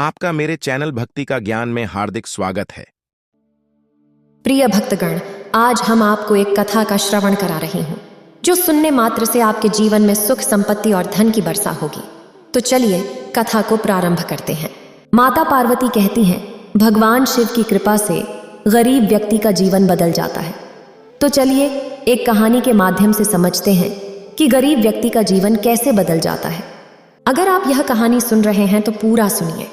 आपका मेरे चैनल भक्ति का ज्ञान में हार्दिक स्वागत है। प्रिय भक्तगण, आज हम आपको एक कथा का श्रवण करा रही हूँ जो सुनने मात्र से आपके जीवन में सुख, संपत्ति और धन की वर्षा होगी। तो चलिए कथा को प्रारंभ करते हैं। माता पार्वती कहती हैं, भगवान शिव की कृपा से गरीब व्यक्ति का जीवन बदल जाता है। तो चलिए एक कहानी के माध्यम से समझते हैं कि गरीब व्यक्ति का जीवन कैसे बदल जाता है। अगर आप यह कहानी सुन रहे हैं तो पूरा सुनिए।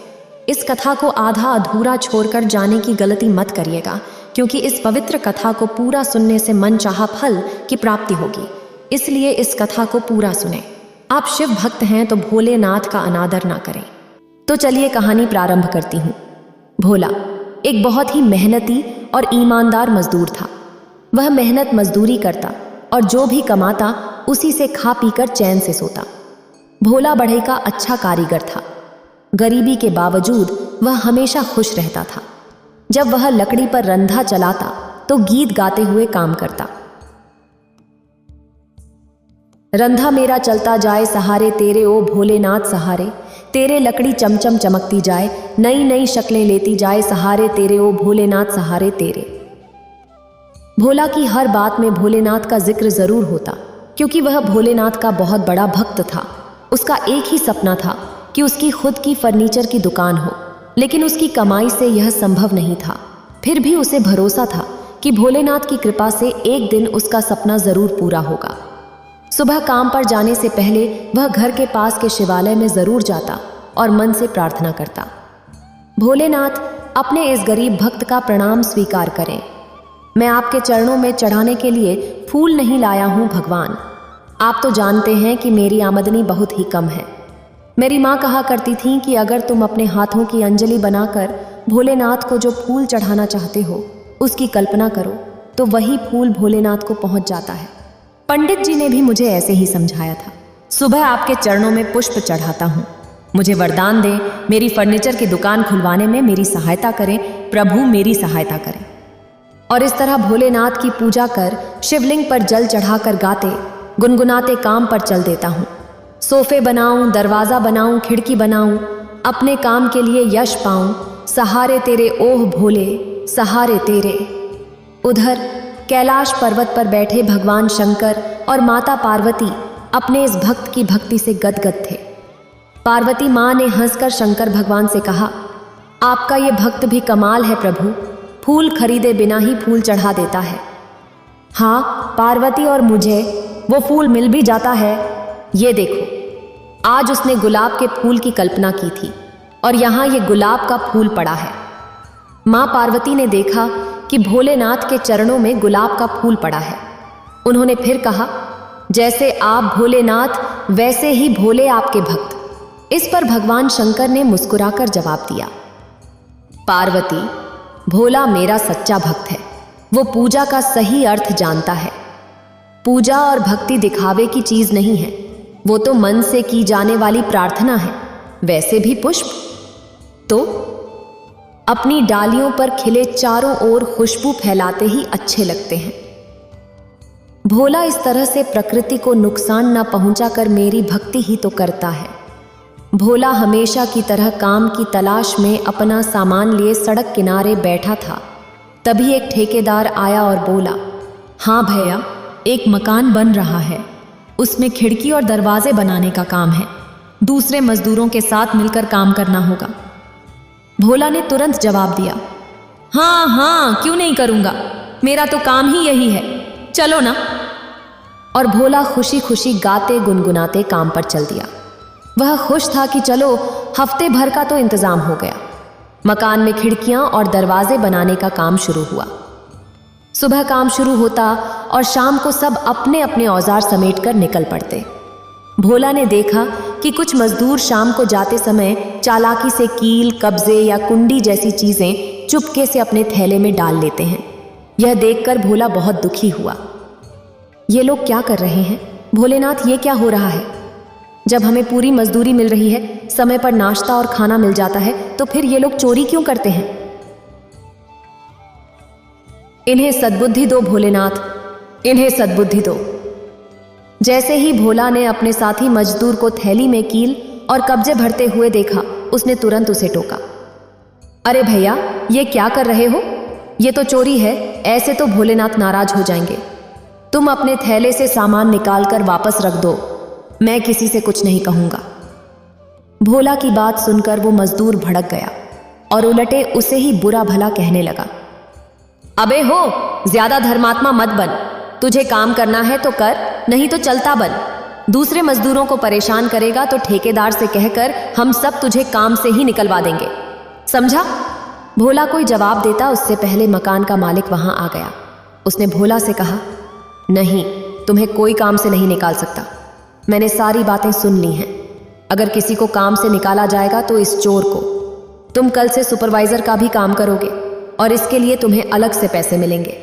इस कथा को आधा अधूरा छोड़कर जाने की गलती मत करिएगा, क्योंकि इस पवित्र कथा को पूरा सुनने से मनचाहा फल की प्राप्ति होगी। इसलिए इस कथा को पूरा सुने। आप शिव भक्त हैं तो भोलेनाथ का अनादर ना करें। तो चलिए कहानी प्रारंभ करती हूँ। भोला एक बहुत ही मेहनती और ईमानदार मजदूर था। वह मेहनत मजदूरी करता और जो भी कमाता उसी से खा पीकर चैन से सोता। भोला बढ़ई का अच्छा कारीगर था। गरीबी के बावजूद वह हमेशा खुश रहता था। जब वह लकड़ी पर रंधा चलाता तो गीत गाते हुए काम करता। रंधा मेरा चलता जाए सहारे तेरे ओ भोलेनाथ सहारे, तेरे लकड़ी चमचम चमकती जाए, नई नई शक्लें लेती जाए सहारे तेरे ओ भोलेनाथ सहारे तेरे। भोला की हर बात में भोलेनाथ का जिक्र जरूर होता, क्योंकि वह भोलेनाथ का बहुत बड़ा भक्त था। उसका एक ही सपना था कि उसकी खुद की फर्नीचर की दुकान हो, लेकिन उसकी कमाई से यह संभव नहीं था। फिर भी उसे भरोसा था कि भोलेनाथ की कृपा से एक दिन उसका सपना जरूर पूरा होगा। सुबह काम पर जाने से पहले वह घर के पास के शिवालय में जरूर जाता और मन से प्रार्थना करता, भोलेनाथ अपने इस गरीब भक्त का प्रणाम स्वीकार करें। मैं आपके चरणों में चढ़ाने के लिए फूल नहीं लाया हूँ भगवान। आप तो जानते हैं कि मेरी आमदनी बहुत ही कम है। मेरी माँ कहा करती थी कि अगर तुम अपने हाथों की अंजलि बनाकर भोलेनाथ को जो फूल चढ़ाना चाहते हो उसकी कल्पना करो तो वही फूल भोलेनाथ को पहुंच जाता है। पंडित जी ने भी मुझे ऐसे ही समझाया था। सुबह आपके चरणों में पुष्प चढ़ाता हूँ। मुझे वरदान दें, मेरी फर्नीचर की दुकान खुलवाने में मेरी सहायता करें, प्रभु मेरी सहायता करें। और इस तरह भोलेनाथ की पूजा कर शिवलिंग पर जल चढ़ाकर गाते गुनगुनाते काम पर चल देता हूँ। सोफे बनाऊं, दरवाजा बनाऊं, खिड़की बनाऊं, अपने काम के लिए यश पाऊं, सहारे तेरे ओह भोले सहारे तेरे। उधर कैलाश पर्वत पर बैठे भगवान शंकर और माता पार्वती अपने इस भक्त की भक्ति से गदगद थे। पार्वती माँ ने हंसकर शंकर भगवान से कहा, आपका ये भक्त भी कमाल है प्रभु, फूल खरीदे बिना ही फूल चढ़ा देता है। हाँ पार्वती, और मुझे वो फूल मिल भी जाता है। ये देखो, आज उसने गुलाब के फूल की कल्पना की थी और यहाँ ये गुलाब का फूल पड़ा है। माँ पार्वती ने देखा कि भोलेनाथ के चरणों में गुलाब का फूल पड़ा है। उन्होंने फिर कहा, जैसे आप भोलेनाथ वैसे ही भोले आपके भक्त। इस पर भगवान शंकर ने मुस्कुराकर जवाब दिया, पार्वती, भोला मेरा सच्चा भक्त है। वो पूजा का सही अर्थ जानता है। पूजा और भक्ति दिखावे की चीज नहीं है, वो तो मन से की जाने वाली प्रार्थना है। वैसे भी पुष्प तो अपनी डालियों पर खिले चारों ओर खुशबू फैलाते ही अच्छे लगते हैं। भोला इस तरह से प्रकृति को नुकसान न पहुंचाकर मेरी भक्ति ही तो करता है। भोला हमेशा की तरह काम की तलाश में अपना सामान लिए सड़क किनारे बैठा था। तभी एक ठेकेदार आया और बोला, हाँ भैया, एक मकान बन रहा है, उसमें खिड़की और दरवाजे बनाने का काम है। दूसरे मजदूरों के साथ मिलकर काम करना होगा। भोला ने तुरंत जवाब दिया, हाँ हाँ क्यों नहीं करूँगा, मेरा तो काम ही यही है, चलो ना। और भोला खुशी खुशी गाते गुनगुनाते काम पर चल दिया। वह खुश था कि चलो हफ्ते भर का तो इंतजाम हो गया। मकान में खिड़कियां और दरवाजे बनाने का काम शुरू हुआ। सुबह काम शुरू होता और शाम को सब अपने अपने औजार समेटकर निकल पड़ते। भोला ने देखा कि कुछ मजदूर शाम को जाते समय चालाकी से कील, कब्जे या कुंडी जैसी चीजें चुपके से अपने थैले में डाल लेते हैं। यह देखकर भोला बहुत दुखी हुआ। ये लोग क्या कर रहे हैं? भोलेनाथ, ये क्या हो रहा है? जब हमें पूरी मजदूरी मिल रही है, समय पर नाश्ता और खाना मिल जाता है, तो फिर ये लोग चोरी क्यों करते हैं? इन्हें सद्बुद्धि दो भोलेनाथ, इन्हें सद्बुद्धि दो। जैसे ही भोला ने अपने साथी मजदूर को थैली में कील और कब्जे भरते हुए देखा, उसने तुरंत उसे टोका। अरे भैया, ये क्या कर रहे हो? ये तो चोरी है, ऐसे तो भोलेनाथ नाराज हो जाएंगे। तुम अपने थैले से सामान निकालकर वापस रख दो, मैं किसी से कुछ नहीं कहूंगा। भोला की बात सुनकर वो मजदूर भड़क गया और उलटे उसे ही बुरा भला कहने लगा। अबे हो, ज्यादा धर्मात्मा मत बन। तुझे काम करना है तो कर, नहीं तो चलता बन। दूसरे मजदूरों को परेशान करेगा तो ठेकेदार से कहकर हम सब तुझे काम से ही निकलवा देंगे, समझा? भोला कोई जवाब देता उससे पहले मकान का मालिक वहां आ गया। उसने भोला से कहा, नहीं, तुम्हें कोई काम से नहीं निकाल सकता। मैंने सारी बातें सुन ली हैं। अगर किसी को काम से निकाला जाएगा तो इस चोर को। तुम कल से सुपरवाइजर का भी काम करोगे और इसके लिए तुम्हें अलग से पैसे मिलेंगे।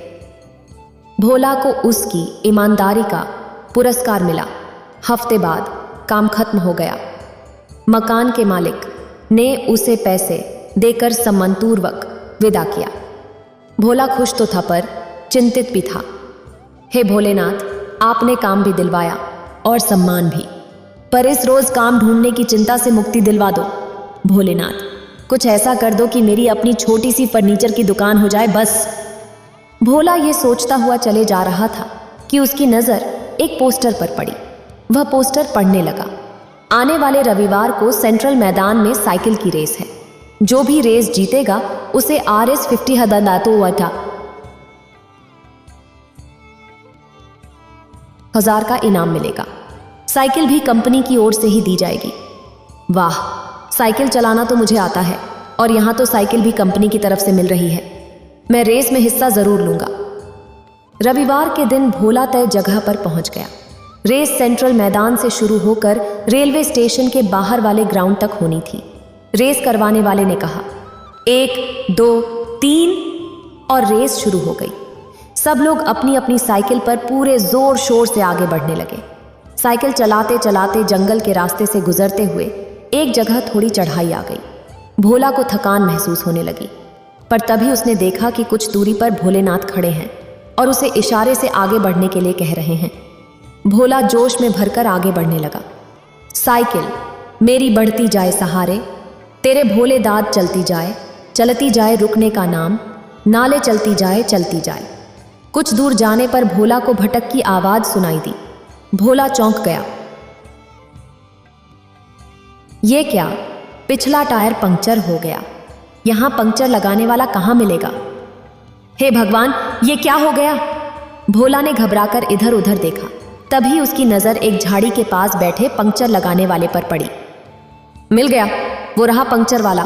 भोला को उसकी ईमानदारी का पुरस्कार मिला। हफ्ते बाद काम खत्म हो गया। मकान के मालिक ने उसे पैसे देकर सम्मानपूर्वक विदा किया। भोला खुश तो था पर चिंतित भी था। हे भोलेनाथ, आपने काम भी दिलवाया और सम्मान भी, पर इस रोज काम ढूंढने की चिंता से मुक्ति दिलवा दो। भोलेनाथ, कुछ ऐसा कर दो कि मेरी अपनी छोटी सी फर्नीचर की दुकान हो जाए, बस। भोला ये सोचता हुआ चले जा रहा था कि उसकी नजर एक पोस्टर पर पड़ी। वह पोस्टर पढ़ने लगा। आने वाले रविवार को सेंट्रल मैदान में साइकिल की रेस है। जो भी रेस जीतेगा उसे RS 50,000 का इनाम मिलेगा। साइकिल भी कंपनी की ओर से ही दी जाएगी। वाह, साइकिल चलाना तो मुझे आता है और यहाँ तो साइकिल भी कंपनी की तरफ से मिल रही है। मैं रेस में हिस्सा जरूर लूंगा। रविवार के दिन भोला तय जगह पर पहुंच गया। रेस सेंट्रल मैदान से शुरू होकर रेलवे स्टेशन के बाहर वाले ग्राउंड तक होनी थी। रेस करवाने वाले ने कहा 1, 2, 3 और रेस शुरू हो गई। सब लोग अपनी अपनी साइकिल पर पूरे जोर शोर से आगे बढ़ने लगे। साइकिल चलाते चलाते जंगल के रास्ते से गुजरते हुए एक जगह थोड़ी चढ़ाई आ गई। भोला को थकान महसूस होने लगी, पर तभी उसने देखा कि कुछ दूरी पर भोलेनाथ खड़े हैं और उसे इशारे से आगे बढ़ने के लिए कह रहे हैं। भोला जोश में भरकर आगे बढ़ने लगा। साइकिल मेरी बढ़ती जाए सहारे, तेरे भोले दाद चलती जाए, चलती जाए रुकने का नाम, नाले चलती जाए चलती जाए। कुछ दूर जाने पर भोला को भटक की आवाज सुनाई दी। भोला चौंक गया। ये क्या, पिछला टायर पंक्चर हो गया। यहां पंक्चर लगाने वाला कहां मिलेगा? हे भगवान, ये क्या हो गया? भोला ने घबराकर इधर उधर देखा। तभी उसकी नजर एक झाड़ी के पास बैठे पंक्चर लगाने वाले पर पड़ी। मिल गया, वो रहा पंक्चर वाला,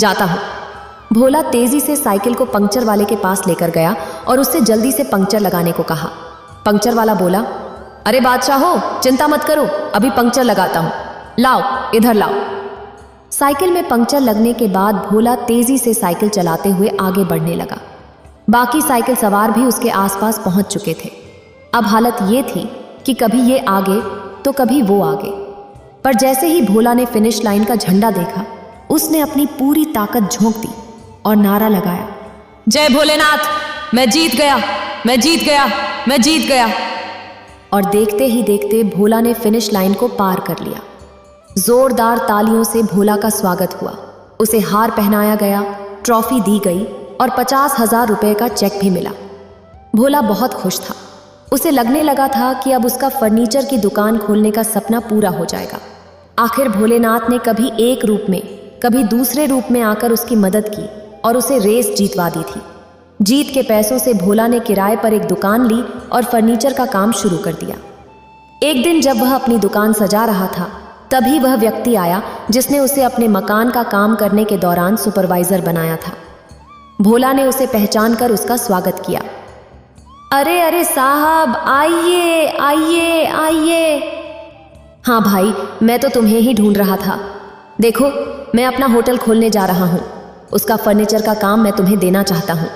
जाता हूं। भोला तेजी से साइकिल को पंक्चर वाले के पास लेकर गया और उससे जल्दी से पंक्चर लगाने को कहा। पंक्चर वाला बोला, अरे बादशाह हो, चिंता मत करो, अभी पंक्चर लगाता हूं, लाओ इधर लाओ। साइकिल में पंक्चर लगने के बाद भोला तेजी से साइकिल चलाते हुए आगे बढ़ने लगा। बाकी साइकिल सवार भी उसके आसपास पहुंच चुके थे। अब हालत ये थी कि कभी ये आगे तो कभी वो आगे। पर जैसे ही भोला ने फिनिश लाइन का झंडा देखा, उसने अपनी पूरी ताकत झोंक दी और नारा लगाया, जय भोलेनाथ, मैं जीत गया, मैं जीत गया, मैं जीत गया। और देखते ही देखते भोला ने फिनिश लाइन को पार कर लिया। जोरदार तालियों से भोला का स्वागत हुआ। उसे हार पहनाया गया, ट्रॉफी दी गई और 50,000 रुपए का चेक भी मिला। भोला बहुत खुश था। उसे लगने लगा था कि अब उसका फर्नीचर की दुकान खोलने का सपना पूरा हो जाएगा। आखिर भोलेनाथ ने कभी एक रूप में कभी दूसरे रूप में आकर उसकी मदद की और उसे रेस जीतवा दी थी। जीत के पैसों से भोला ने किराए पर एक दुकान ली और फर्नीचर का काम शुरू कर दिया। एक दिन जब वह अपनी दुकान सजा रहा था, तभी वह व्यक्ति आया जिसने उसे अपने मकान का काम करने के दौरान सुपरवाइजर बनाया था। भोला ने उसे पहचान कर उसका स्वागत किया। अरे अरे साहब, आइए आइए आइए। हाँ भाई, मैं तो तुम्हें ही ढूंढ रहा था। देखो, मैं अपना होटल खोलने जा रहा हूँ, उसका फर्नीचर का काम मैं तुम्हें देना चाहता हूँ।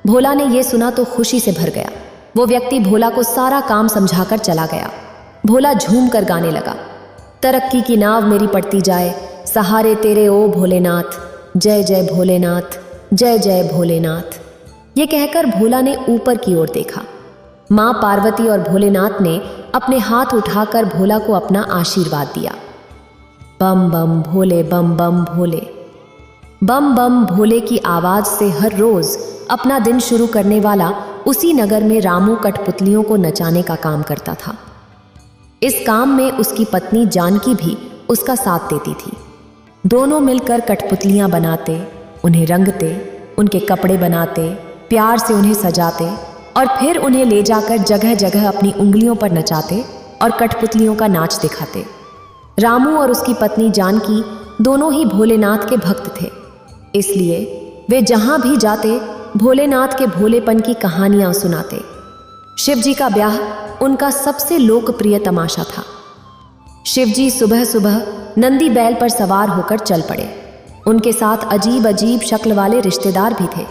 भोला ने यह सुना तो खुशी से भर गया। वो व्यक्ति भोला को सारा काम समझाकर चला गया। भोला झूम कर गाने लगा, तरक्की की नाव मेरी पड़ती जाए, सहारे तेरे ओ भोलेनाथ, जय जय भोलेनाथ, जय जय भोलेनाथ। ये कहकर भोला ने ऊपर की ओर देखा। माँ पार्वती और भोलेनाथ ने अपने हाथ उठाकर भोला को अपना आशीर्वाद दिया। बम बम भोले, बम बम भोले। बम बम भोले की आवाज से हर रोज अपना दिन शुरू करने वाला उसी नगर में रामू कठपुतलियों को नचाने का काम करता था। इस काम में उसकी पत्नी जानकी भी उसका साथ देती थी। दोनों मिलकर कठपुतलियां बनाते, उन्हें रंगते, उनके कपड़े बनाते, प्यार से उन्हें सजाते और फिर उन्हें ले जाकर जगह जगह अपनी उंगलियों पर नचाते और कठपुतलियों का नाच दिखाते। रामू और उसकी पत्नी जानकी दोनों ही भोलेनाथ के भक्त थे, इसलिए वे जहां भी जाते भोलेनाथ के भोलेपन की कहानियां सुनाते। शिवजी का ब्याह उनका सबसे लोकप्रिय तमाशा था। शिवजी सुबह सुबह नंदी बैल पर सवार होकर चल पड़े। उनके साथ अजीब अजीब शक्ल वाले रिश्तेदार भी थे।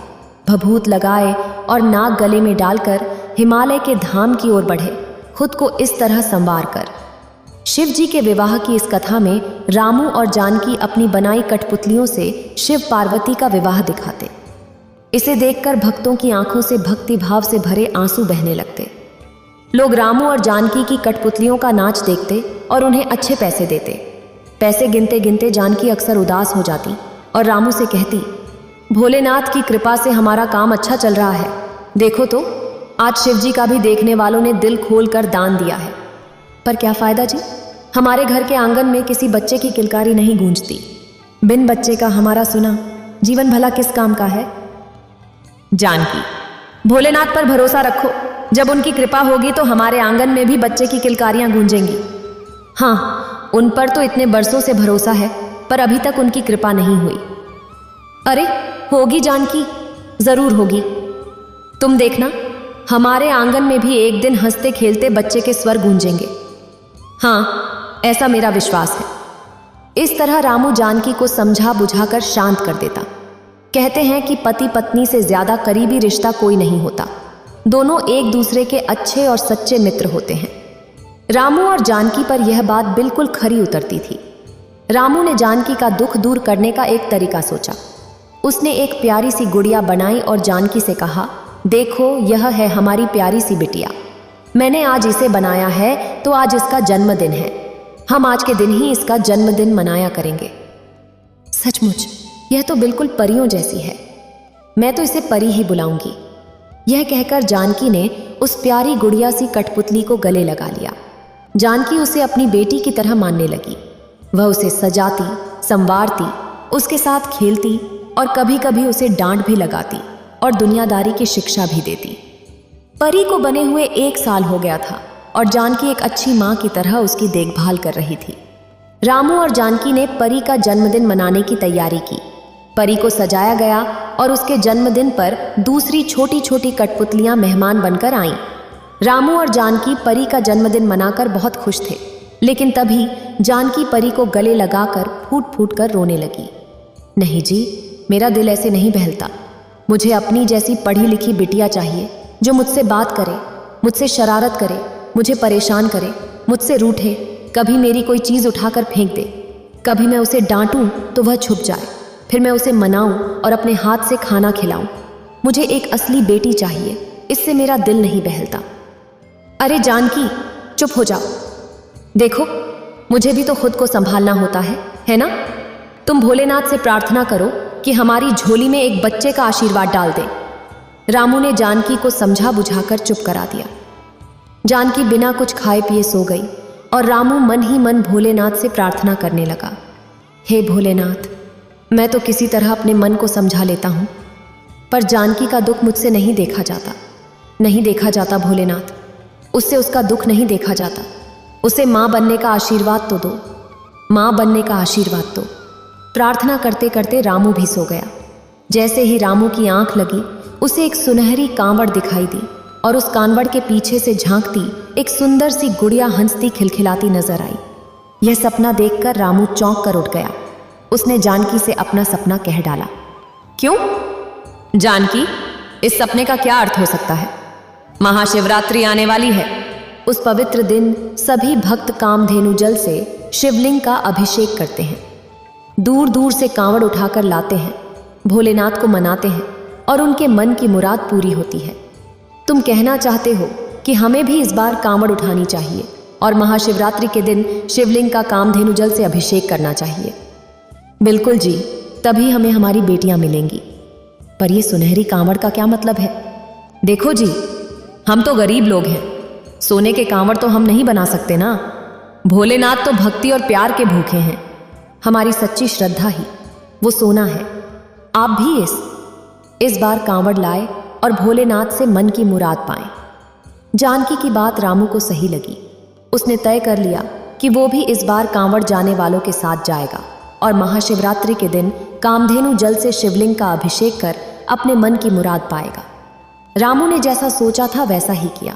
भभूत लगाए और नाक गले में डालकर हिमालय के धाम की ओर बढ़े, खुद को इस तरह संवार कर। शिव जी के विवाह की इस कथा में रामू और जानकी अपनी बनाई कठपुतलियों से शिव पार्वती का विवाह दिखाते। इसे देखकर भक्तों की आंखों से भक्ति भाव से भरे आंसू बहने लगते। लोग रामू और जानकी की कठपुतलियों का नाच देखते और उन्हें अच्छे पैसे देते। पैसे गिनते गिनते जानकी अक्सर उदास हो जाती और रामू से कहती, भोलेनाथ की कृपा से हमारा काम अच्छा चल रहा है। देखो तो आज शिवजी का भी देखने वालों ने दिल खोलकर दान दिया है। पर क्या फायदा जी, हमारे घर के आंगन में किसी बच्चे की किलकारी नहीं गूंजती। बिन बच्चे का हमारा सुना जीवन भला किस काम का है। जानकी, भोलेनाथ पर भरोसा रखो, जब उनकी कृपा होगी तो हमारे आंगन में भी बच्चे की किलकारियां गूंजेंगी। हाँ, उन पर तो इतने बरसों से भरोसा है, पर अभी तक उनकी कृपा नहीं हुई। अरे होगी जानकी, जरूर होगी। तुम देखना, हमारे आंगन में भी एक दिन हंसते खेलते बच्चे के स्वर गूंजेंगे। हाँ, ऐसा मेरा विश्वास है। इस तरह रामू जानकी को समझा बुझाकर शांत कर देता। कहते हैं कि पति पत्नी से ज्यादा करीबी रिश्ता कोई नहीं होता। दोनों एक दूसरे के अच्छे और सच्चे मित्र होते हैं। रामू और जानकी पर यह बात बिल्कुल खरी उतरती थी। रामू ने जानकी का दुख दूर करने का एक तरीका सोचा। उसने एक प्यारी सी गुड़िया बनाई और जानकी से कहा, देखो यह है हमारी प्यारी सी बिटिया। मैंने आज इसे बनाया है तो आज इसका जन्मदिन है। हम आज के दिन ही इसका जन्मदिन मनाया करेंगे। सचमुच यह तो बिल्कुल परियों जैसी है। मैं तो इसे परी ही बुलाऊंगी। यह कहकर जानकी ने उस प्यारी गुड़िया सी कठपुतली को गले लगा लिया। जानकी उसे अपनी बेटी की तरह मानने लगी। वह उसे सजाती, संवारती, उसके साथ खेलती और कभी कभी उसे डांट भी लगाती और दुनियादारी की शिक्षा भी देती। परी को बने हुए 1 साल हो गया था और जानकी एक अच्छी माँ की तरह उसकी देखभाल कर रही थी। रामू और जानकी ने परी का जन्मदिन मनाने की तैयारी की। परी को सजाया गया और उसके जन्मदिन पर दूसरी छोटी छोटी कठपुतलियां मेहमान बनकर आईं। रामू और जानकी परी का जन्मदिन मनाकर बहुत खुश थे, लेकिन तभी जानकी परी को गले लगाकर फूट फूट कर रोने लगी। नहीं जी, मेरा दिल ऐसे नहीं बहलता। मुझे अपनी जैसी पढ़ी लिखी बिटिया चाहिए, जो मुझसे बात करे, मुझसे शरारत करे, मुझे परेशान करे, मुझसे रूठे, कभी मेरी कोई चीज़ उठाकर फेंक दे, कभी मैं उसे डांटूं तो वह छुप जाए, फिर मैं उसे मनाऊं और अपने हाथ से खाना खिलाऊं। मुझे एक असली बेटी चाहिए, इससे मेरा दिल नहीं बहलता। अरे जानकी, चुप हो जाओ। देखो, मुझे भी तो खुद को संभालना होता है ना? तुम भोलेनाथ से प्रार्थना करो कि हमारी झोली में एक बच्चे का आशीर्वाद डाल दे। रामू ने जानकी को समझा बुझाकर चुप करा दिया। जानकी बिना कुछ खाए पिए सो गई और रामू मन ही मन भोलेनाथ से प्रार्थना करने लगा। हे भोलेनाथ, मैं तो किसी तरह अपने मन को समझा लेता हूँ, पर जानकी का दुख मुझसे नहीं देखा जाता। नहीं देखा जाता भोलेनाथ, उससे उसका दुख नहीं देखा जाता। उसे माँ बनने का आशीर्वाद तो दो, माँ बनने का आशीर्वाद दो। प्रार्थना करते करते रामू भी सो गया। जैसे ही रामू की आंख लगी, उसे एक सुनहरी कांवड़ दिखाई दी और उस कांवड़ के पीछे से झांकती एक सुंदर सी गुड़िया हंसती खिलखिलाती नजर आई। यह सपना देखकर रामू चौंक कर उठ गया। उसने जानकी से अपना सपना कह डाला। क्यों जानकी, इस सपने का क्या अर्थ हो सकता है? महाशिवरात्रि आने वाली है। उस पवित्र दिन सभी भक्त कामधेनु जल से शिवलिंग का अभिषेक करते हैं। दूर दूर से कांवड़ उठाकर लाते हैं, भोलेनाथ को मनाते हैं और उनके मन की मुराद पूरी होती है। तुम कहना चाहते हो कि हमें भी इस बार कांवड़ उठानी चाहिए और महाशिवरात्रि के दिन शिवलिंग का कामधेनु जल से अभिषेक करना चाहिए। बिल्कुल जी, तभी हमें हमारी बेटियां मिलेंगी। पर ये सुनहरी कांवड़ का क्या मतलब है? देखो जी, हम तो गरीब लोग हैं, सोने के कांवड़ तो हम नहीं बना सकते ना। भोलेनाथ तो भक्ति और प्यार के भूखे हैं। हमारी सच्ची श्रद्धा ही वो सोना है। आप भी इस बार कांवड़ लाए और भोलेनाथ से मन की मुराद पाएं। जानकी की बात रामू को सही लगी। उसने तय कर लिया कि वो भी इस बार कांवड़ जाने वालों के साथ जाएगा और महाशिवरात्रि के दिन कामधेनु जल से शिवलिंग का अभिषेक कर अपने मन की मुराद पाएगा। रामू ने जैसा सोचा था वैसा ही किया।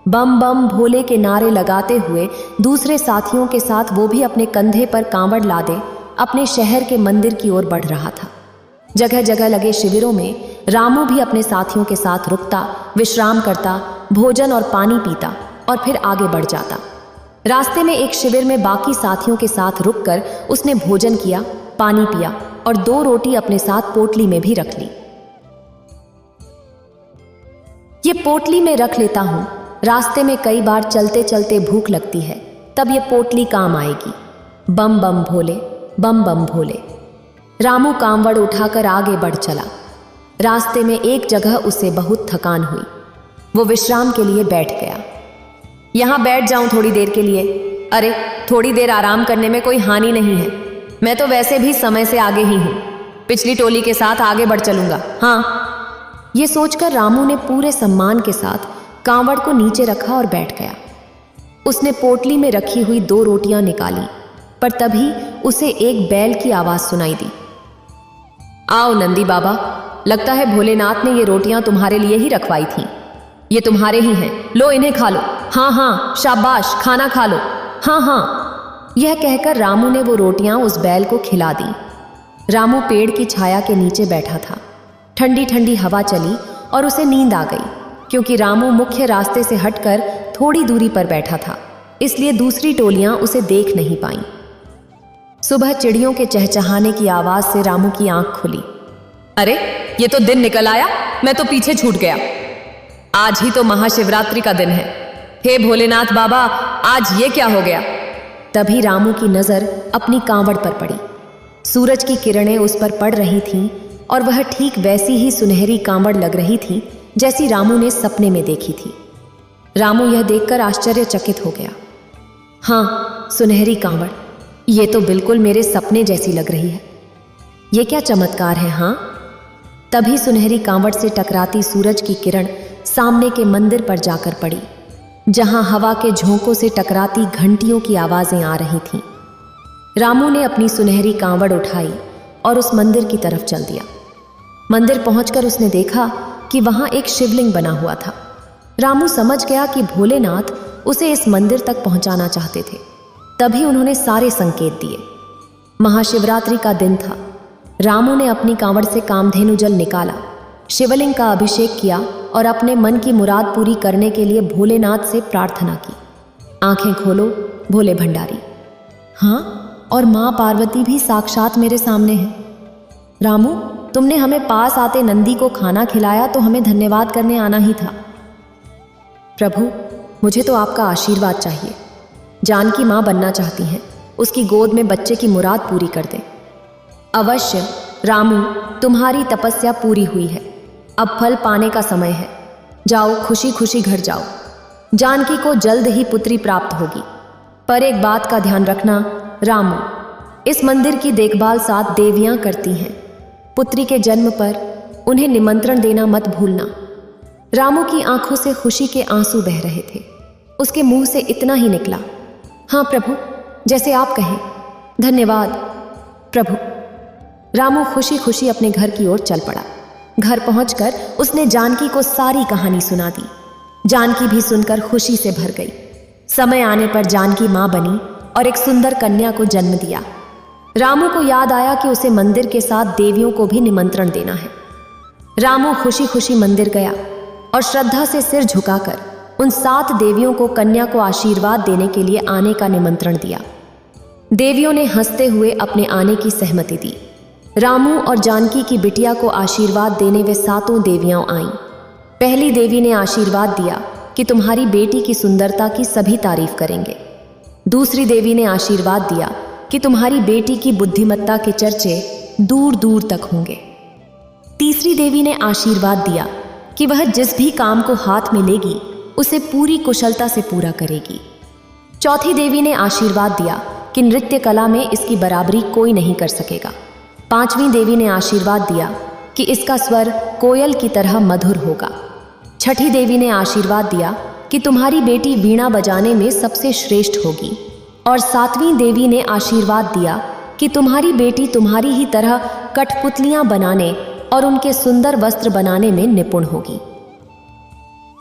बम बम भोले के नारे लगाते हुए दूसरे साथियों के साथ वो भी अपने कंधे पर कांवड़ लादे अपने शहर के मंदिर की ओर बढ़ रहा था। जगह जगह लगे शिविरों में रामू भी अपने साथियों के साथ रुकता, विश्राम करता, भोजन और पानी पीता और फिर आगे बढ़ जाता। रास्ते में एक शिविर में बाकी साथियों के साथ रुककर उसने भोजन किया, पानी पिया और 2 रोटी अपने साथ पोटली में भी रख ली। ये पोटली में रख लेता हूं, रास्ते में कई बार चलते चलते भूख लगती है, तब ये पोटली काम आएगी। बम बम भोले, बम बम भोले। रामू कांवड़ उठाकर आगे बढ़ चला। रास्ते में एक जगह उसे बहुत थकान हुई। वो विश्राम के लिए बैठ गया। यहां बैठ जाऊं थोड़ी देर के लिए? अरे थोड़ी देर आराम करने में कोई हानि नहीं है। मैं तो वैसे भी समय से आगे ही हूं, पिछली टोली के साथ आगे बढ़ चलूंगा। हाँ, ये सोचकर रामू ने पूरे सम्मान के साथ कांवड़ को नीचे रखा और बैठ गया। उसने पोटली में रखी हुई 2 रोटियां निकाली, पर तभी उसे एक बैल की आवाज सुनाई दी। आओ नंदी बाबा, लगता है भोलेनाथ ने ये रोटियां तुम्हारे लिए ही रखवाई थीं। ये तुम्हारे ही हैं, लो इन्हें खा लो। हाँ हाँ शाबाश, खाना खा लो। हाँ हाँ। यह कहकर रामू ने वो रोटियां उस बैल को खिला दी। रामू पेड़ की छाया के नीचे बैठा था। ठंडी ठंडी हवा चली और उसे नींद आ गई। क्योंकि रामू मुख्य रास्ते से हटकर थोड़ी दूरी पर बैठा था, इसलिए दूसरी टोलियां उसे देख नहीं पाईं। सुबह चिड़ियों के चहचहाने की आवाज से रामू की आंख खुली। अरे ये तो दिन निकल आया, मैं तो पीछे छूट गया। आज ही तो महाशिवरात्रि का दिन है। हे भोलेनाथ बाबा, आज ये क्या हो गया? तभी रामू की नजर अपनी कांवड़ पर पड़ी। सूरज की किरणें उस पर पड़ रही थीं और वह ठीक वैसी ही सुनहरी कांवड़ लग रही थी जैसी रामू ने सपने में देखी थी। रामू यह देखकर आश्चर्यचकित हो गया। हाँ, सुनहरी कांवड़, ये तो बिल्कुल मेरे सपने जैसी लग रही है। ये क्या चमत्कार है? हाँ। तभी सुनहरी कांवड़ से टकराती सूरज की किरण सामने के मंदिर पर जाकर पड़ी, जहां हवा के झोंकों से टकराती घंटियों की आवाजें आ रही थीं। रामू ने अपनी सुनहरी कांवड़ उठाई और उस मंदिर की तरफ चल दिया। मंदिर पहुंचकर उसने देखा कि वहां एक शिवलिंग बना हुआ था। रामू समझ गया कि भोलेनाथ उसे इस मंदिर तक पहुंचाना चाहते थे। तभी उन्होंने सारे संकेत दिए। महाशिवरात्रि का दिन था। रामू ने अपनी कांवड़ से कामधेनु जल निकाला, शिवलिंग का अभिषेक किया और अपने मन की मुराद पूरी करने के लिए भोलेनाथ से प्रार्थना की। आंखें खोलो भोले भंडारी। हाँ, और माँ पार्वती भी साक्षात मेरे सामने है। रामू, तुमने हमें पास आते नंदी को खाना खिलाया तो हमें धन्यवाद करने आना ही था। प्रभु, मुझे तो आपका आशीर्वाद चाहिए। जानकी माँ बनना चाहती हैं, उसकी गोद में बच्चे की मुराद पूरी कर दें। अवश्य रामू, तुम्हारी तपस्या पूरी हुई है। अब फल पाने का समय है। जाओ, खुशी खुशी घर जाओ। जानकी को जल्द ही पुत्री प्राप्त होगी। पर एक बात का ध्यान रखना रामू, इस मंदिर की देखभाल 7 देवियां करती हैं। पुत्री के जन्म पर उन्हें निमंत्रण देना मत भूलना। रामू की आंखों से खुशी के आंसू बह रहे थे। उसके मुंह से इतना ही निकला, हाँ प्रभु, जैसे आप कहें। धन्यवाद प्रभु। रामू खुशी खुशी अपने घर की ओर चल पड़ा। घर पहुंचकर उसने जानकी को सारी कहानी सुना दी। जानकी भी सुनकर खुशी से भर गई। समय आने पर जानकी मां बनी और एक सुंदर कन्या को जन्म दिया। रामू को याद आया कि उसे मंदिर के साथ देवियों को भी निमंत्रण देना है। रामू खुशी खुशी मंदिर गया और श्रद्धा से सिर झुकाकर उन 7 देवियों को कन्या को आशीर्वाद देने के लिए आने का निमंत्रण दिया। देवियों ने हंसते हुए अपने आने की सहमति दी। रामू और जानकी की बिटिया को आशीर्वाद देने वे 7 देवियां आईं। पहली देवी ने आशीर्वाद दिया कि तुम्हारी बेटी की सुंदरता की सभी तारीफ करेंगे। दूसरी देवी ने आशीर्वाद दिया कि तुम्हारी बेटी की बुद्धिमत्ता के चर्चे दूर दूर तक होंगे। तीसरी देवी ने आशीर्वाद दिया कि वह जिस भी काम को हाथ में लेगी उसे पूरी कुशलता से पूरा करेगी। चौथी देवी ने आशीर्वाद दिया कि नृत्य कला में इसकी बराबरी कोई नहीं कर सकेगा। पांचवीं देवी ने आशीर्वाद दिया कि इसका स्वर कोयल की तरह मधुर होगा। छठी देवी ने आशीर्वाद दिया कि तुम्हारी बेटी वीणा बजाने में सबसे श्रेष्ठ होगी। और सातवीं देवी ने आशीर्वाद दिया कि तुम्हारी बेटी तुम्हारी ही तरह कठपुतलियां बनाने और उनके सुंदर वस्त्र बनाने में निपुण होगी।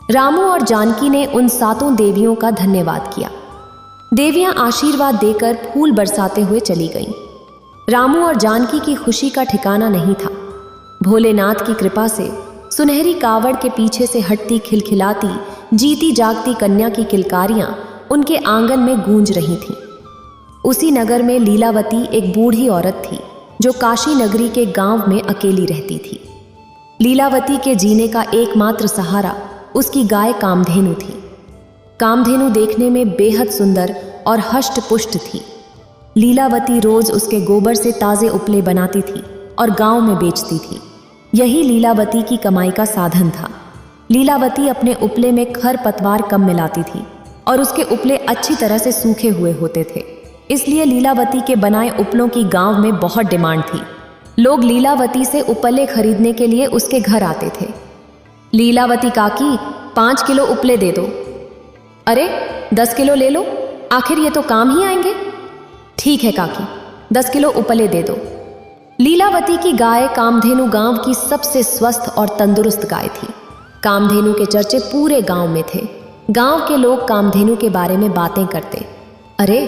रामू और जानकी ने उन सातों देवियों का धन्यवाद किया। देवियां आशीर्वाद देकर फूल बरसाते हुए चली गईं। रामू और जानकी की खुशी का ठिकाना नहीं था। भोलेनाथ की कृपा से सुनहरी कावड़ के पीछे से हटती खिलखिलाती जीती जागती कन्या की किलकारियां उनके आंगन में गूंज रही थीं। उसी नगर में लीलावती एक बूढ़ी औरत थी जो काशी नगरी के गांव में अकेली रहती थी। लीलावती के जीने का एकमात्र सहारा उसकी गाय कामधेनु थी। कामधेनु देखने में बेहद सुंदर और हष्ट पुष्ट थी। लीलावती रोज उसके गोबर से ताजे उपले बनाती थी और गांव में बेचती थी। यही लीलावती की कमाई का साधन था। लीलावती अपने उपले में खर पतवार कम मिलाती थी और उसके उपले अच्छी तरह से सूखे हुए होते थे। इसलिए लीलावती के बनाए उपलों की गांव में बहुत डिमांड थी। लोग लीलावती से उपले खरीदने के लिए उसके घर आते थे। लीलावती काकी 5 किलो उपले दे दो। अरे 10 किलो ले लो, आखिर ये तो काम ही आएंगे। ठीक है काकी, 10 किलो उपले दे दो। लीलावती की गाय कामधेनु गांव की सबसे स्वस्थ और तंदुरुस्त गाय थी। कामधेनु के चर्चे पूरे गांव में थे। गांव के लोग कामधेनु के बारे में बातें करते। अरे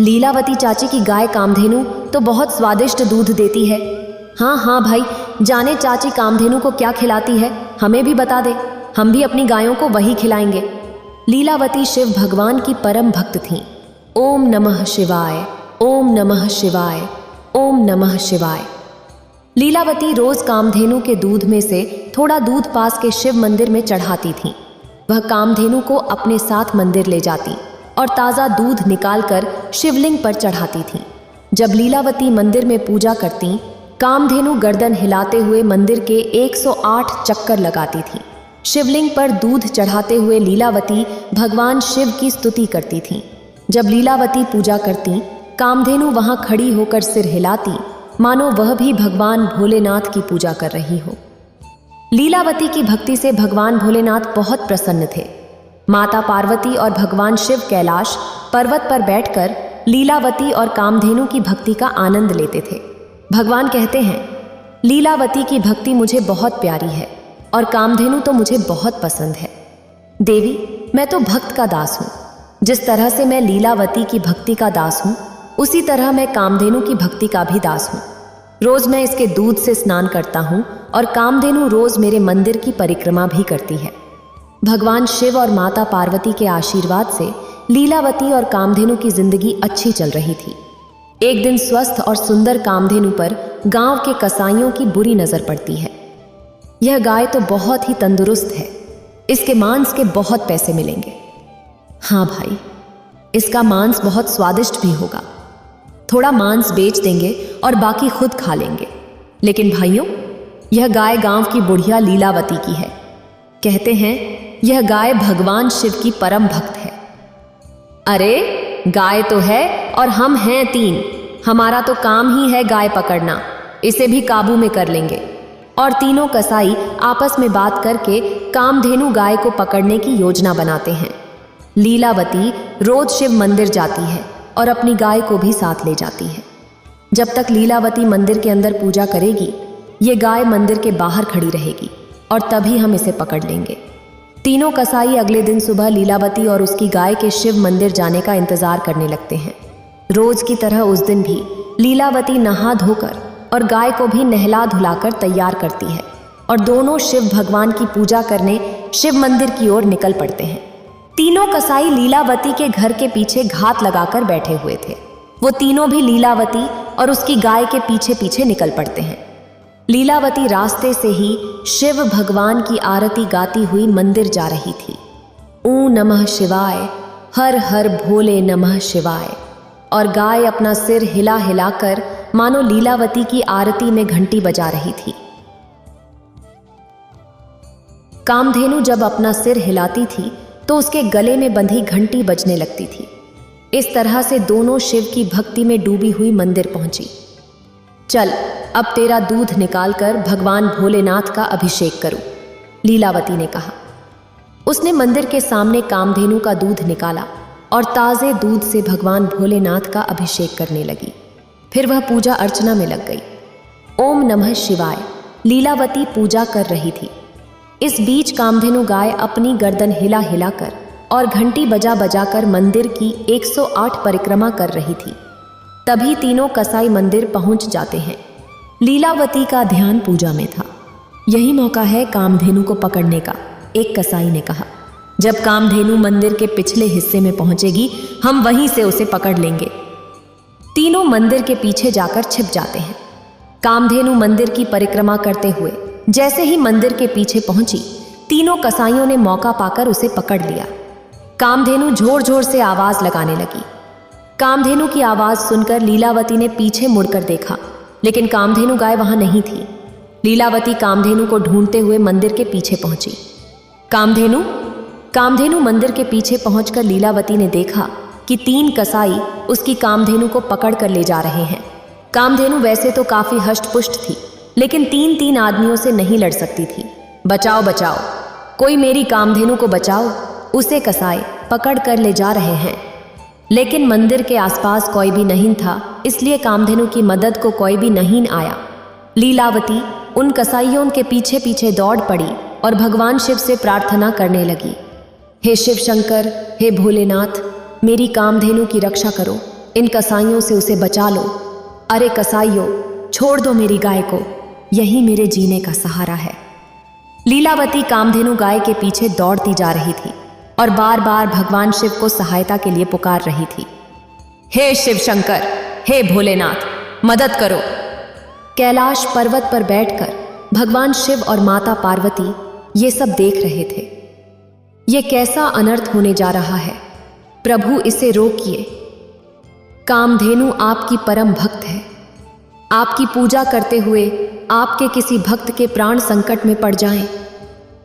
लीलावती चाची की गाय कामधेनु तो बहुत स्वादिष्ट दूध देती है। हाँ हाँ भाई, जाने चाची कामधेनु को क्या खिलाती है, हमें भी बता दे, हम भी अपनी गायों को वही खिलाएंगे। लीलावती शिव भगवान की परम भक्त थीं। ओम नमः शिवाय, ओम नमः शिवाय, ओम नमः शिवाय। लीलावती रोज कामधेनु के दूध में से थोड़ा दूध पास के शिव मंदिर में चढ़ाती थीं। वह कामधेनु को अपने साथ मंदिर ले जाती और ताज़ा दूध निकालकर शिवलिंग पर चढ़ाती थीं। जब लीलावती मंदिर में पूजा करती, कामधेनु गर्दन हिलाते हुए मंदिर के 108 चक्कर लगाती थी। शिवलिंग पर दूध चढ़ाते हुए लीलावती भगवान शिव की स्तुति करती थीं। जब लीलावती पूजा करती, कामधेनु वहां खड़ी होकर सिर हिलाती, मानो वह भी भगवान भोलेनाथ की पूजा कर रही हो। लीलावती की भक्ति से भगवान भोलेनाथ बहुत प्रसन्न थे। माता पार्वती और भगवान शिव कैलाश पर्वत पर बैठकर लीलावती और कामधेनु की भक्ति का आनंद लेते थे। भगवान कहते हैं, लीलावती की भक्ति मुझे बहुत प्यारी है और कामधेनु तो मुझे बहुत पसंद है। देवी, मैं तो भक्त का दास हूँ। जिस तरह से मैं लीलावती की भक्ति का दास हूँ, उसी तरह मैं कामधेनु की भक्ति का भी दास हूँ। रोज मैं इसके दूध से स्नान करता हूँ और कामधेनु रोज मेरे मंदिर की परिक्रमा भी करती है। भगवान शिव और माता पार्वती के आशीर्वाद से लीलावती और कामधेनु की जिंदगी अच्छी चल रही थी। एक दिन स्वस्थ और सुंदर कामधेनु पर गांव के कसाईयों की बुरी नजर पड़ती है। यह गाय तो बहुत ही तंदुरुस्त है, इसके मांस के बहुत पैसे मिलेंगे। हाँ भाई, इसका मांस बहुत स्वादिष्ट भी होगा। थोड़ा मांस बेच देंगे और बाकी खुद खा लेंगे। लेकिन भाइयों, यह गाय गांव की बुढ़िया लीलावती की है। कहते हैं यह गाय भगवान शिव की परम भक्त है। अरे गाय तो है और हम हैं 3। हमारा तो काम ही है गाय पकड़ना, इसे भी काबू में कर लेंगे। और तीनों कसाई आपस में बात करके कामधेनु गाय को पकड़ने की योजना बनाते हैं। लीलावती रोज शिव मंदिर जाती है और अपनी गाय को भी साथ ले जाती है। जब तक लीलावती मंदिर के अंदर पूजा करेगी, ये गाय मंदिर के बाहर खड़ी रहेगी और तभी हम इसे पकड़ लेंगे। तीनों कसाई अगले दिन सुबह लीलावती और उसकी गाय के शिव मंदिर जाने का इंतजार करने लगते हैं। रोज की तरह उस दिन भी लीलावती नहा धोकर और गाय को भी नहला धुलाकर तैयार करती है और दोनों शिव भगवान की पूजा करने शिव मंदिर की ओर निकल पड़ते हैं। तीनों कसाई लीलावती के घर के पीछे घात लगाकर बैठे हुए थे। वो तीनों भी लीलावती और उसकी गाय के पीछे पीछे निकल पड़ते हैं। लीलावती रास्ते से ही शिव भगवान की आरती गाती हुई मंदिर जा रही थी। ऊ नमः शिवाय, हर हर भोले नमः शिवाय। और गाय अपना सिर हिला हिलाकर मानो लीलावती की आरती में घंटी बजा रही थी। कामधेनु जब अपना सिर हिलाती थी तो उसके गले में बंधी घंटी बजने लगती थी। इस तरह से दोनों शिव की भक्ति में डूबी हुई मंदिर पहुंची। चल, अब तेरा दूध निकालकर भगवान भोलेनाथ का अभिषेक करूं, लीलावती ने कहा। उसने मंदिर के सामने कामधेनु का दूध निकाला और ताजे दूध से भगवान भोलेनाथ का अभिषेक करने लगी। फिर वह पूजा अर्चना में लग गई। ओम नमः शिवाय, लीलावती पूजा कर रही थी। इस बीच कामधेनु गाय अपनी गर्दन हिला हिला कर और घंटी बजा बजा कर मंदिर की 108 परिक्रमा कर रही थी। तभी तीनों कसाई मंदिर पहुंच जाते हैं। लीलावती का ध्यान पूजा में था। यही मौका है कामधेनु को पकड़ने का, एक कसाई ने कहा। जब कामधेनु मंदिर के पिछले हिस्से में पहुंचेगी, हम वहीं से उसे पकड़ लेंगे। तीनों मंदिर के पीछे जाकर छिप जाते हैं। कामधेनु मंदिर की परिक्रमा करते हुए जैसे ही मंदिर के पीछे पहुंची, तीनों कसाईयों ने मौका पाकर उसे पकड़ लिया। कामधेनु जोर जोर से आवाज लगाने लगी। कामधेनु की आवाज सुनकर लीलावती ने पीछे मुड़कर देखा, लेकिन कामधेनु गाय वहां नहीं थी। लीलावती कामधेनु को ढूंढते हुए मंदिर के पीछे पहुंची। कामधेनु मंदिर के पीछे पहुंचकर लीलावती ने देखा कि 3 कसाई उसकी कामधेनु को पकड़ कर ले जा रहे हैं। कामधेनु वैसे तो काफी हष्ट-पुष्ट थी, लेकिन 3 आदमियों से नहीं लड़ सकती थी। बचाओ बचाओ, कोई मेरी कामधेनु को बचाओ, उसे कसाई पकड़ कर ले जा रहे हैं। लेकिन मंदिर के आसपास कोई भी नहीं था, इसलिए कामधेनु की मदद को कोई भी नहीं आया। लीलावती उन कसाईयों के पीछे पीछे दौड़ पड़ी और भगवान शिव से प्रार्थना करने लगी। हे शिव शंकर, हे भोलेनाथ, मेरी कामधेनु की रक्षा करो, इन कसाईयों से उसे बचा लो। अरे कसाईयों, छोड़ दो मेरी गाय को, यही मेरे जीने का सहारा है। लीलावती कामधेनु गाय के पीछे दौड़ती जा रही थी और बार बार भगवान शिव को सहायता के लिए पुकार रही थी। हे शिव शंकर, हे भोलेनाथ, मदद करो। कैलाश पर्वत पर बैठकर भगवान शिव और माता पार्वती ये सब देख रहे थे। ये कैसा अनर्थ होने जा रहा है, प्रभु इसे रोकिए। कामधेनु आपकी परम भक्त है। आपकी पूजा करते हुए आपके किसी भक्त के प्राण संकट में पड़ जाएं,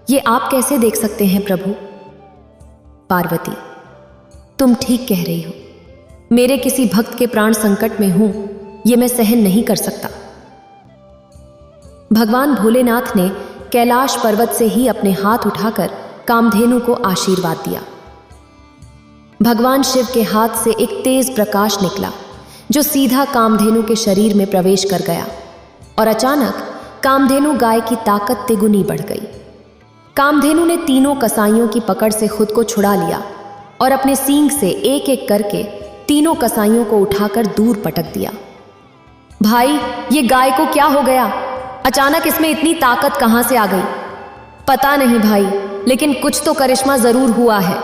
ये आप कैसे देख सकते हैं प्रभु? पार्वती, तुम ठीक कह रही हो। मेरे किसी भक्त के प्राण संकट में हूं, ये मैं सहन नहीं कर सकता। भगवान भोलेनाथ ने कैलाश पर्वत से ही अपने हाथ उठाकर कामधेनु को आशीर्वाद दिया। भगवान शिव के हाथ से एक तेज प्रकाश निकला जो सीधा कामधेनु के शरीर में प्रवेश कर गया और अचानक कामधेनु गाय की ताकत तिगुनी बढ़ गई। कामधेनु ने तीनों कसाईयों की पकड़ से खुद को छुड़ा लिया और अपने सींग से एक एक करके तीनों कसाईयों को उठाकर दूर पटक दिया। भाई, ये गाय को क्या हो गया? अचानक इसमें इतनी ताकत कहां से आ गई? पता नहीं भाई, लेकिन कुछ तो करिश्मा जरूर हुआ है।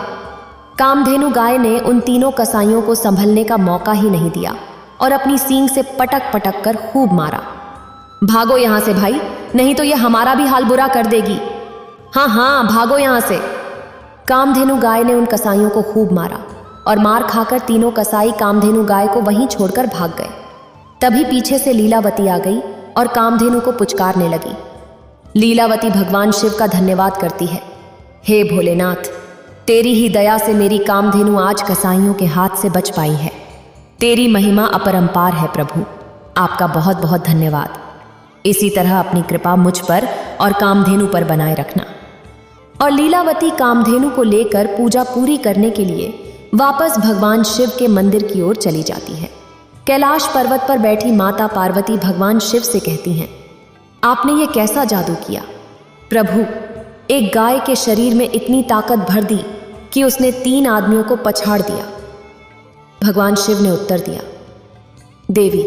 कामधेनु गाय ने उन तीनों कसाईयों को संभलने का मौका ही नहीं दिया और अपनी सींग से पटक पटक कर खूब मारा। भागो यहां से भाई, नहीं तो ये हमारा भी हाल बुरा कर देगी। हाँ, भागो यहां से। कामधेनु गाय ने उन कसाईयों को खूब मारा और मार खाकर तीनों कसाई कामधेनु गाय को वहीं छोड़कर भाग गए। तभी पीछे से लीलावती आ गई और कामधेनु को पुचकारने लगी। लीलावती भगवान शिव का धन्यवाद करती है। हे भोलेनाथ, तेरी ही दया से मेरी कामधेनु आज कसाईयों के हाथ से बच पाई है। तेरी महिमा अपरंपार है प्रभु, आपका बहुत बहुत धन्यवाद। इसी तरह अपनी कृपा मुझ पर और कामधेनु पर बनाए रखना। और लीलावती कामधेनु को लेकर पूजा पूरी करने के लिए वापस भगवान शिव के मंदिर की ओर चली जाती है। कैलाश पर्वत पर बैठी माता पार्वती भगवान शिव से कहती हैं, आपने ये कैसा जादू किया? प्रभु, एक गाय के शरीर में इतनी ताकत भर दी कि उसने 3 आदमियों को पछाड़ दिया। भगवान शिव ने उत्तर दिया, देवी,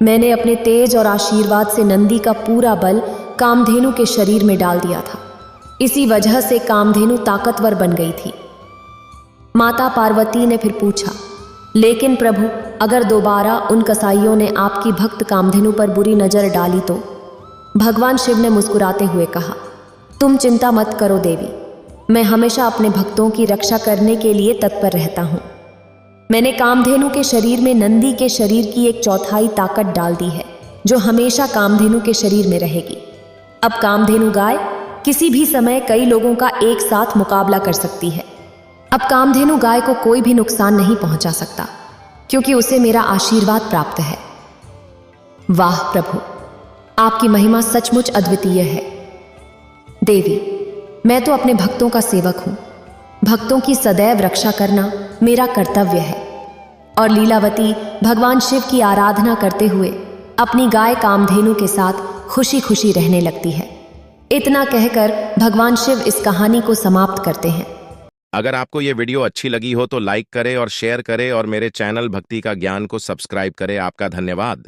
मैंने अपने तेज और आशीर्वाद से नंदी का पूरा बल कामधेनु के शरीर में डाल दिया था। इसी वजह से कामधेनु ताकतवर बन गई थी। माता पार्वती ने फिर पूछा, लेकिन प्रभु, अगर दोबारा उन कसाईयों ने आपकी भक्त कामधेनु पर बुरी नजर डाली तो? भगवान शिव ने मुस्कुराते हुए कहा, तुम चिंता मत करो देवी, मैं हमेशा अपने भक्तों की रक्षा करने के लिए तत्पर रहता हूं। मैंने कामधेनु के शरीर में नंदी के शरीर की 1/4 ताकत डाल दी है, जो हमेशा कामधेनु के शरीर में रहेगी। अब कामधेनु गाय किसी भी समय कई लोगों का एक साथ मुकाबला कर सकती है। अब कामधेनु गाय को कोई भी नुकसान नहीं पहुंचा सकता, क्योंकि उसे मेरा आशीर्वाद प्राप्त है। वाह प्रभु, आपकी महिमा सचमुच अद्वितीय है। देवी, मैं तो अपने भक्तों का सेवक हूं। भक्तों की सदैव रक्षा करना मेरा कर्तव्य है। और लीलावती भगवान शिव की आराधना करते हुए अपनी गाय कामधेनु के साथ खुशी खुशी रहने लगती है। इतना कहकर भगवान शिव इस कहानी को समाप्त करते हैं। अगर आपको ये वीडियो अच्छी लगी हो तो लाइक करें और शेयर करें और मेरे चैनल भक्ति का ज्ञान को सब्सक्राइब करें। आपका धन्यवाद।